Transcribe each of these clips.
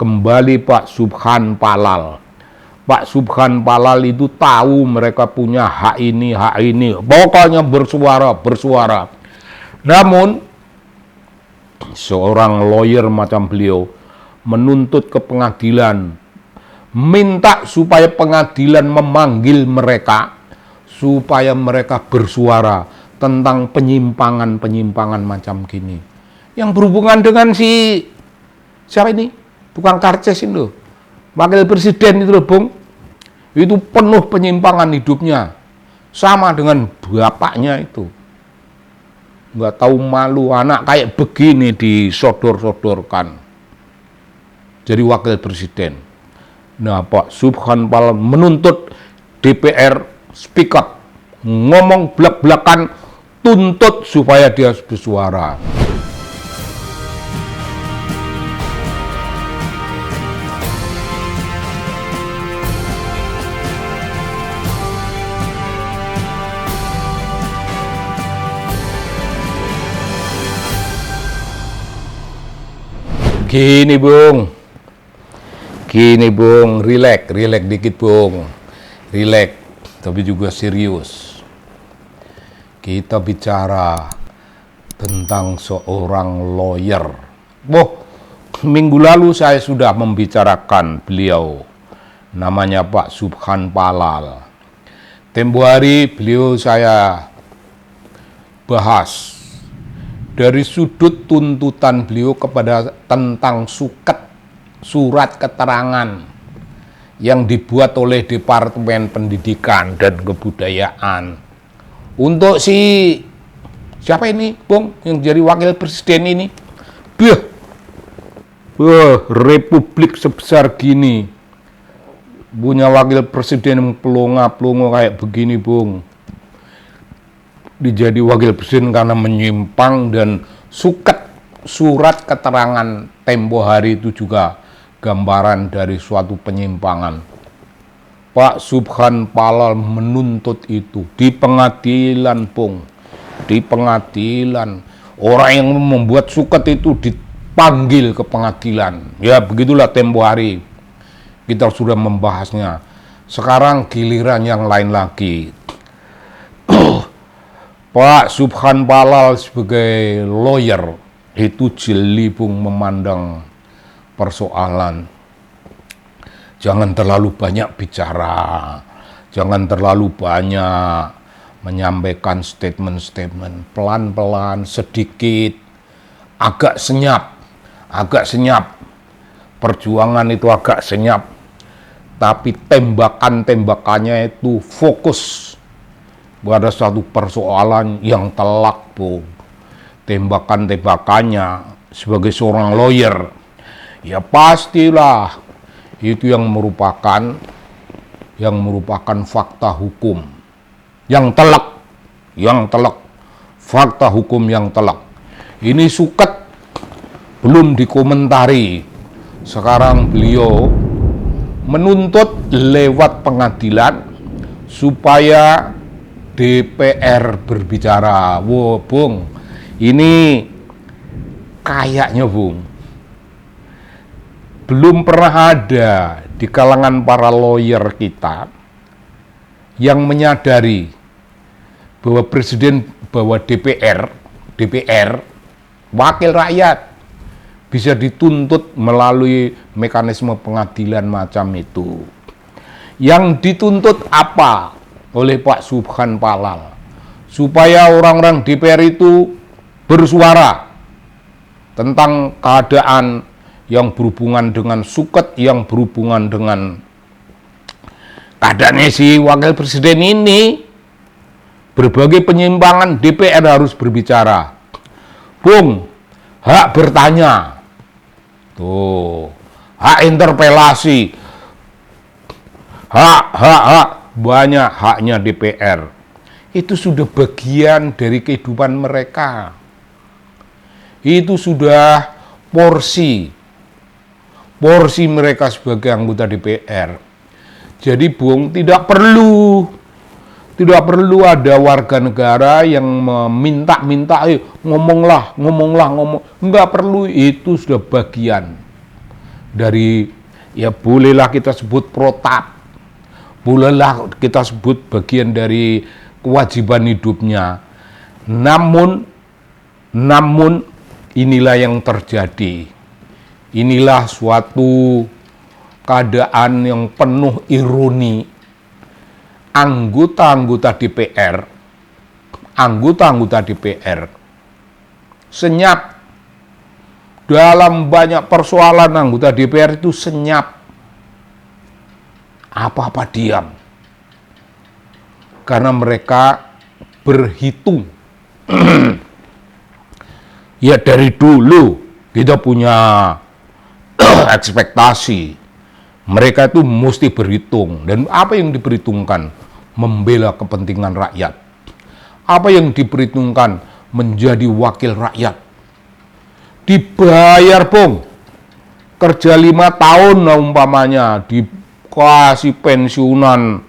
kembali Pak Subhan Palal. Pak Subhan Palal itu tahu mereka punya hak ini, pokoknya bersuara. Namun seorang lawyer macam beliau menuntut ke pengadilan, minta supaya pengadilan memanggil mereka supaya mereka bersuara tentang penyimpangan macam gini. Yang berhubungan dengan siapa ini? Tukang karces itu, wakil presiden itu loh, Bung. Itu penuh penyimpangan hidupnya. Sama dengan bapaknya itu. Nggak tahu malu, anak kayak begini disodor-sodorkan. Jadi wakil presiden. Nah, Pak Subhan Palal menuntut DPR speak up, ngomong belak-belakan, tuntut supaya dia bersuara. Gini Bung, relax dikit Bung, relax, tapi juga serius. Kita bicara tentang seorang lawyer. Minggu lalu saya sudah membicarakan beliau, namanya Pak Subhan Palal. Tempo hari beliau saya bahas dari sudut tuntutan beliau kepada tentang surat keterangan yang dibuat oleh Departemen Pendidikan dan Kebudayaan untuk siapa ini, Bung, yang jadi wakil presiden ini. Republik sebesar gini punya wakil presiden yang pelongo kayak begini, Bung. Dijadi wakil presiden karena menyimpang, dan surat keterangan tempo hari itu juga gambaran dari suatu penyimpangan. Pak Subhan Palal menuntut itu di pengadilan, Bung. Di pengadilan. Orang yang membuat suket itu dipanggil ke pengadilan. Ya, begitulah tempo hari. Kita sudah membahasnya. Sekarang giliran yang lain lagi. Pak Subhan Palal sebagai lawyer itu jeli, Bung, memandang persoalan. Jangan terlalu banyak bicara, jangan terlalu banyak menyampaikan statement, pelan-pelan, sedikit, agak senyap. Perjuangan itu agak senyap, tapi tembakannya itu fokus pada suatu persoalan yang telak, Bung. Tembakannya sebagai seorang lawyer, ya pastilah itu yang merupakan fakta hukum yang telak, fakta hukum yang telak. Ini suket belum dikomentari. Sekarang beliau menuntut lewat pengadilan supaya DPR berbicara. Bung, ini kayaknya, Bung, belum pernah ada di kalangan para lawyer kita yang menyadari bahwa DPR, wakil rakyat, bisa dituntut melalui mekanisme pengadilan macam itu. Yang dituntut apa oleh Pak Subhan Palal? Supaya orang-orang DPR itu bersuara tentang keadaan yang berhubungan dengan suket, yang berhubungan dengan keadaannya si wakil presiden ini. Berbagai penyimpangan, DPR harus berbicara. Bung, hak bertanya, hak interpelasi, hak banyak haknya DPR. Itu sudah bagian dari kehidupan mereka. Itu sudah porsi mereka sebagai anggota DPR. Jadi, Bung, tidak perlu ada warga negara yang meminta, ngomong. Enggak perlu, itu sudah bagian dari, ya bolehlah kita sebut protap, bolehlah kita sebut bagian dari kewajiban hidupnya. Namun inilah yang terjadi. Inilah suatu keadaan yang penuh ironi. Anggota-anggota DPR senyap dalam banyak persoalan. Anggota DPR itu senyap, apa-apa diam, karena mereka berhitung. Ya, dari dulu kita punya ekspektasi mereka itu mesti berhitung. Dan apa yang diperhitungkan? Membela kepentingan rakyat. Apa yang diperhitungkan? Menjadi wakil rakyat. Dibayar, Bung, kerja 5 tahun nah, umpamanya dikasih pensiunan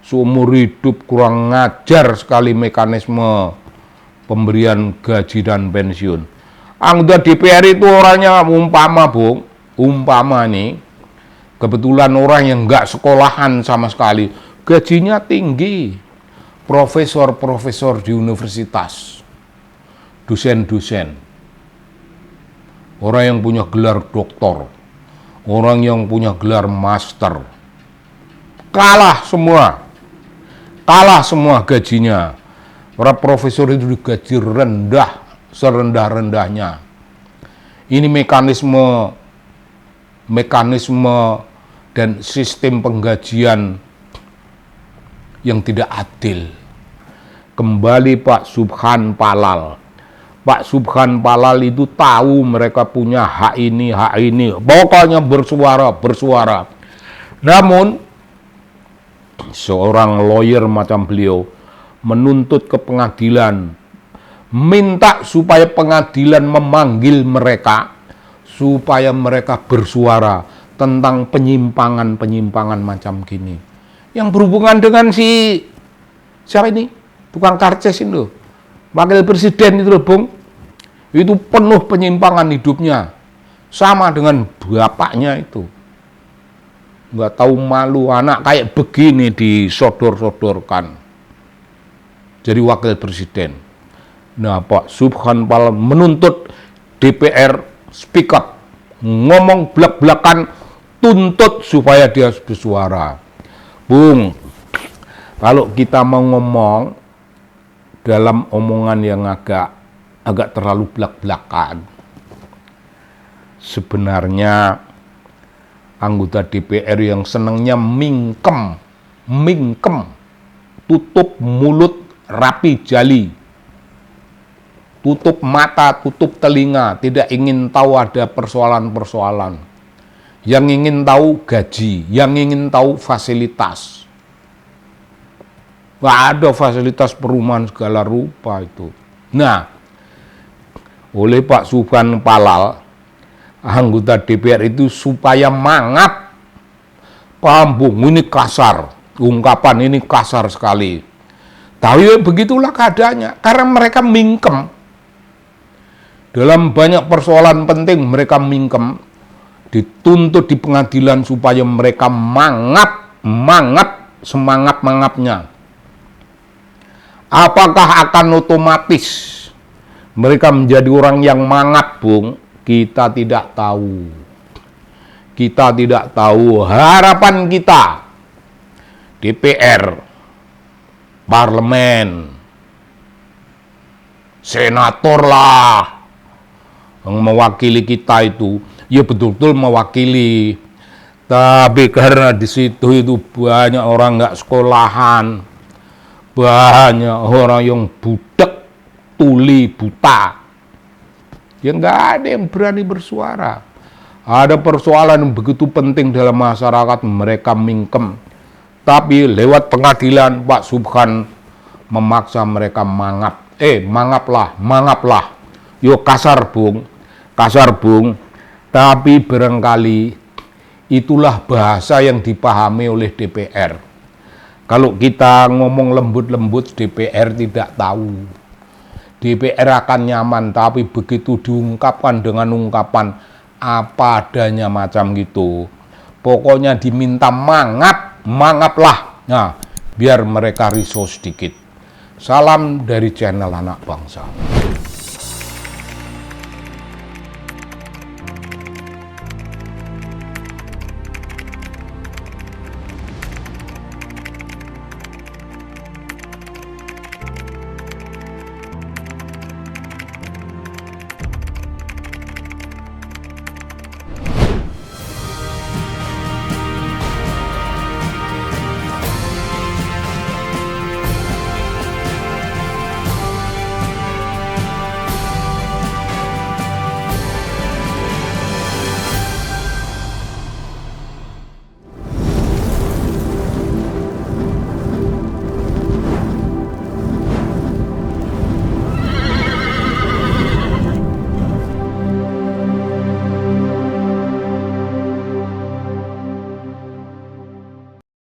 seumur hidup. Kurang ngajar sekali mekanisme pemberian gaji dan pensiun. Anggota DPR itu orangnya umpama, Bung, nih, kebetulan orang yang nggak sekolahan sama sekali, gajinya tinggi. Profesor-profesor di universitas, dosen-dosen, orang yang punya gelar doktor, orang yang punya gelar master, kalah semua gajinya. Para profesor itu digaji rendah, serendah-rendahnya. Ini mekanisme dan sistem penggajian yang tidak adil. Kembali Pak Subhan Palal. Pak Subhan Palal itu tahu mereka punya hak ini. Pokoknya bersuara. Namun, seorang lawyer macam beliau menuntut ke pengadilan, minta supaya pengadilan memanggil mereka, supaya mereka bersuara tentang penyimpangan macam gini. Yang berhubungan dengan siapa ini? Tukang karces itu, wakil presiden itu loh, Bung. Itu penuh penyimpangan hidupnya. Sama dengan bapaknya itu. Nggak tahu malu, anak kayak begini disodor-sodorkan jadi wakil presiden. Nah, Pak Subhan Palal menuntut DPR speak up, ngomong belak-belakan, tuntut supaya dia bersuara. Bung, kalau kita mau ngomong dalam omongan yang agak terlalu belak-belakan, sebenarnya anggota DPR yang senangnya mingkem, tutup mulut rapi jali, tutup mata, tutup telinga, tidak ingin tahu ada persoalan-persoalan. Yang ingin tahu gaji, yang ingin tahu fasilitas. Nggak ada fasilitas perumahan segala rupa itu. Nah, oleh Pak Subhan Palal, anggota DPR itu supaya mangap. Paham, Bung, ini kasar. Ungkapan ini kasar sekali. Tapi begitulah keadaannya, karena mereka mingkem. Dalam banyak persoalan penting mereka mingkem, dituntut di pengadilan supaya mereka mangap semangat-mangapnya. Apakah akan otomatis mereka menjadi orang yang mangap, Bung? Kita tidak tahu. Harapan kita, DPR, parlemen, senator lah yang mewakili kita itu, ya betul-betul mewakili. Tapi karena di situ itu banyak orang nggak sekolahan, banyak orang yang budak, tuli, buta, ya nggak ada yang berani bersuara. Ada persoalan yang begitu penting dalam masyarakat, mereka mingkem. Tapi lewat pengadilan Pak Subhan memaksa mereka mangaplah. Yo kasar bung. Tapi barangkali itulah bahasa yang dipahami oleh DPR. Kalau kita ngomong lembut-lembut, DPR tidak tahu. DPR akan nyaman, tapi begitu diungkapkan dengan ungkapan apa adanya macam gitu. Pokoknya diminta mangaplah. Nah, biar mereka risau sedikit. Salam dari channel Anak Bangsa.